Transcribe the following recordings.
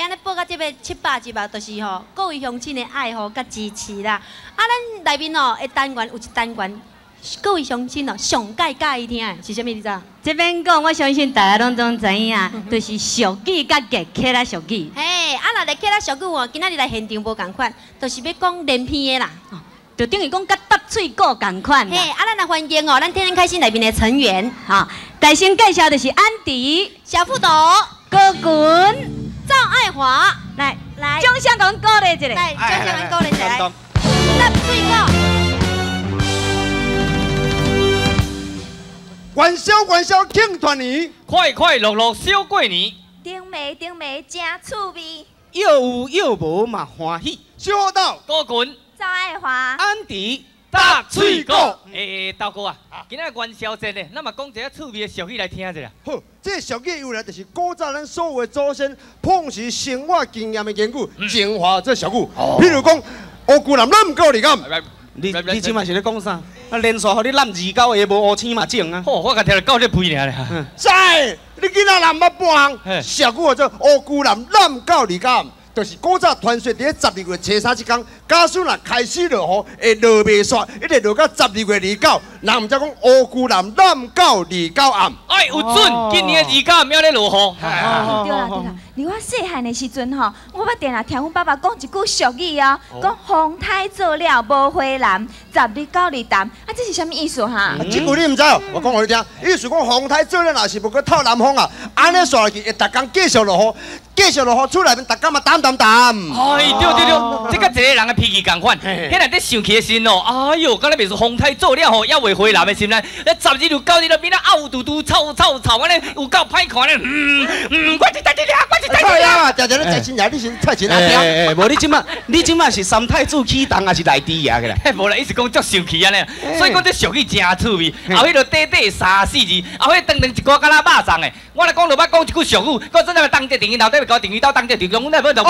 安尼报到这个700集啊，就是吼各位乡亲的爱护甲支持啦。啊，咱内面哦，的单元有一单元，各位乡亲哦，上介介意听的是啥物？你知道？这边讲，我相信大家拢总知影，就是俗语甲热客啦俗语。嘿，啊，若热客啦俗语哦，今仔日来现场无共款，就是要讲连篇的啦。 就等于讲甲搭水果共款。嘿，啊，咱来欢迎哦，咱天天开心内面的成员，哈，大先介绍就是安迪、小副董、高群、赵爱华，来，来，掌声同鼓励一下。来，掌声同鼓励一下，来，搭水果，元宵庆团圆，快快乐乐小过年，顶眉真趣味，有有无嘛欢喜，小到高群、赵爱华，安迪搭水果。豆哥啊，今仔元宵节呢，咱嘛讲一个趣味的俗语来听一下。好，这个俗语由来就是古早咱所有的祖先碰实生活经验的言语，精华这俗语。譬如讲，乌龟男咱唔够力咁。你即摆是咧讲啥？啊，连续互你揽2狗下无乌青嘛种啊！好，我甲听到狗咧吠尔咧。在，你囡仔人捌半项，俗语叫做乌龟男揽狗二狗。 就是古早传说，伫12月初3这天，假使若开始落雨，会落袂煞，一直落到12月29，人毋才讲乌龟男揽狗29暗。哎，有准，今年的29暗还咧落雨。对啦对啦，伫我细汉的时阵吼，我捌定定听阮爸爸讲一句俗语哦，讲风台做了无花篮，12狗二担，啊，这是啥物意思哈？这句你毋知哦，我讲互你听，意思讲风台做了若是无去透南风啊，安尼煞落去会逐工继续落雨，继续落雨，厝内面逐工嘛澹。哎，对，这甲一个人的脾气共款。迄内底生气的时哦，哎哟，敢若袂是风台做了吼，也袂回南的心呢。12日9日就变得漚嘟嘟、臭，安尼有够歹看咧。我是在这里啊，我是在这里啊。常常咧在新nhà，你是蔡琴阿爹。无你即摆是三太子启动还是内地啊？个啦？无啦，意思讲足生气安尼。所以讲这俗语真趣味。后迄个短3、4字，后迄长一寡敢若肉粽的。我来讲就捌讲一句俗语，我真正当这电影头底搞电鱼刀当这电鱼，我那不哦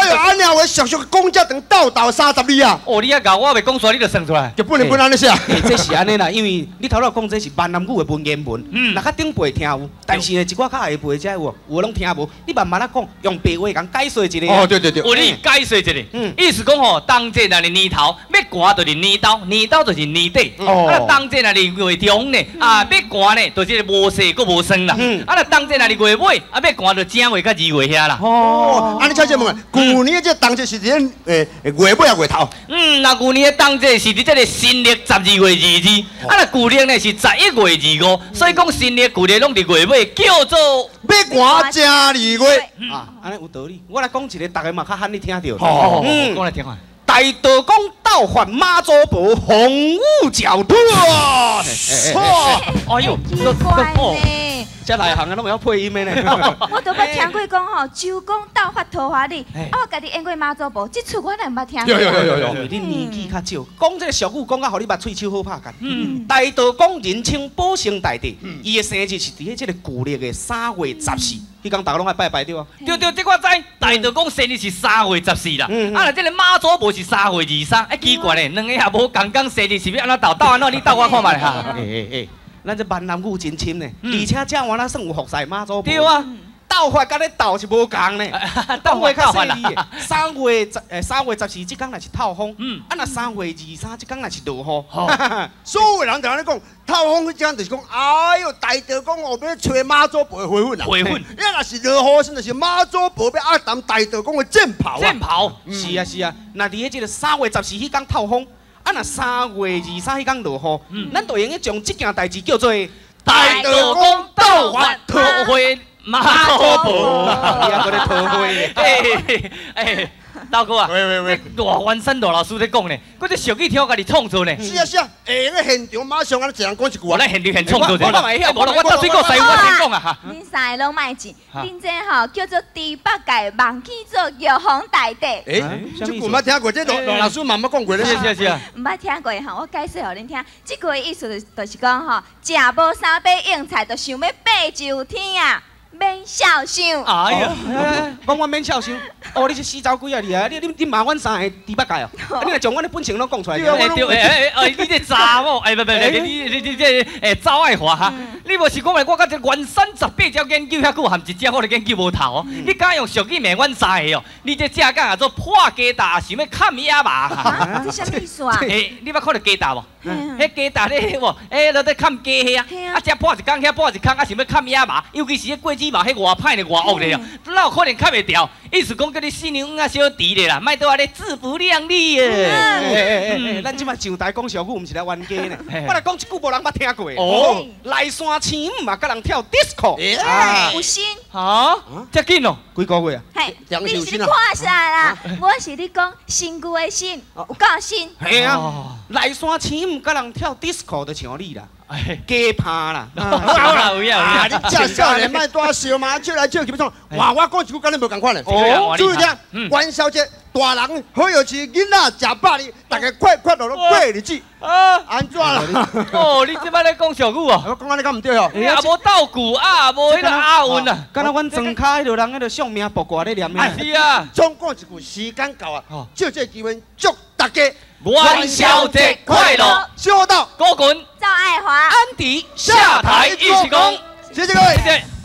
哟，安尼话俗讲只等斗30里啊！哦，你啊搞，我未讲出，你就算出来。就不能安尼写。这是安尼啦，因为你头头讲这是闽南语的文言文，若较顶辈听有，但是呢，一寡较下辈才有，有拢听无。你慢慢啊讲，用白话讲解说一下。哦，对。有你解说一下，意思讲吼，当这若是年头，要寒就是年刀，年刀就是年底。啊，当这若是月中呢，啊，要寒呢，就是无细阁无霜啦。啊，若当这若是月尾，啊，要寒就正月甲2月遐啦。哦，安尼悄悄问啊，旧年这当这是伫月尾啊月头。那旧年的当这是伫这个新历12月2日，啊，那旧历呢是11月25，所以讲新历旧历拢伫月尾，叫做要寒正2月。啊，安尼有道理。我来讲一个，大家嘛较罕你听到。好，讲来听看。大道公倒换妈祖婆，红雾脚脱。哎呦，奇怪呢。这内行啊，拢会晓配音的呢。我都捌听过讲吼，周公斗发桃花里，啊，我家己演过妈祖婆，这出我哪毋捌听过。有，因为你年纪较少，讲这个俗语讲啊，互你捌喙手好拍干。大道公人称保生大帝，伊的生日是伫迄个旧历的3月14，迄天大家拢爱拜拜对啊。对，这我知。大道公生日是3月14啦，啊，那这个妈祖婆是3月23，哎，奇怪咧，两个也无同工生日，是要安怎斗安怎？你斗我看卖哈。咱这闽南语真深呢，而且这玩意算有服侍妈祖婆。对啊，斗法甲咧斗是无共呢。斗法较烦啦。3月14这天若是透风，啊那3月23这天若是落雨。所有人就安尼讲，透风迄天就是讲，哎哟，大道公后要找妈祖婆回魂啦。回魂。因若是落雨，先就是妈祖婆要压淡大道公的战袍啊。战袍。是啊，那伫迄个3月14迄天透风。啊，若3月23迄天落雨，咱就用去将这件代志叫做大道公斗法桃花妈祖婆。你还搁咧桃花咧？大哥啊，喂，大元山大老师在讲呢，嗰只俗语听我家己创作呢。是啊，下现场马上安尼一人讲一句我来现场创作者。我到水果师，我先讲啊哈。恁三个拢卖钱，恁这吼叫做猪八戒忘记做玉皇大帝。这句捌听过，这罗老师慢慢讲过咧。是啊。毋捌听过吼，我解释互恁听。这句意思就是讲吼，食无三杯用菜，就想要爬上天啊，免孝想。哎呀，讲我免孝想，哦，你是死走鬼啊你啊！你骂阮三个猪八戒哦，你若将阮的本性拢讲出来。对，你这查某，不，你这走爱话哈，你无是讲我甲这原山18条研究遐久，含一只我都研究无透哦。你敢用俗语骂阮三个哦？你这正讲啊做破鸡蛋，想要砍野麻哈？这啥意思啊？你捌看到鸡蛋无？迄鸡蛋咧无？都在砍鸡迄啊！啊，只破一工，遐破一工，啊想要砍野麻，尤其是迄果子毛，迄偌歹咧，偌恶咧哦，哪有可能砍袂掉？意思讲叫你新娘啊小弟咧啦，莫对我咧自不量力诶！咱即摆上台讲俗语，毋是来冤家呢。我来讲一句无人捌听过。哦，来山青嘛，甲人跳 disco。有心。哈？遮紧哦？几个月啊？嘿，你是看啥啦？我是你讲新旧的新，有够新。系啊，来山青甲人跳 disco 就像你啦。假趴啦！有影，你这少年莫多笑嘛，笑来笑去，要创。哇，我讲一句，跟你无共款咧。哦，注意听，元宵节大人好有钱，囡仔食饱哩，大家快乐乐过日子。安怎啦？哦，你即摆咧讲俗语哦？我讲安尼敢唔对哦？也无斗句啊，无迄个押韵啊。敢若阮庄骹迄个人，迄个相命卜卦咧念咩？是啊。总讲一句，时间到啊，借这机会祝大家元宵节快乐！小到高滚，赵爱华，安迪下台一起攻，谢谢各位。谢谢。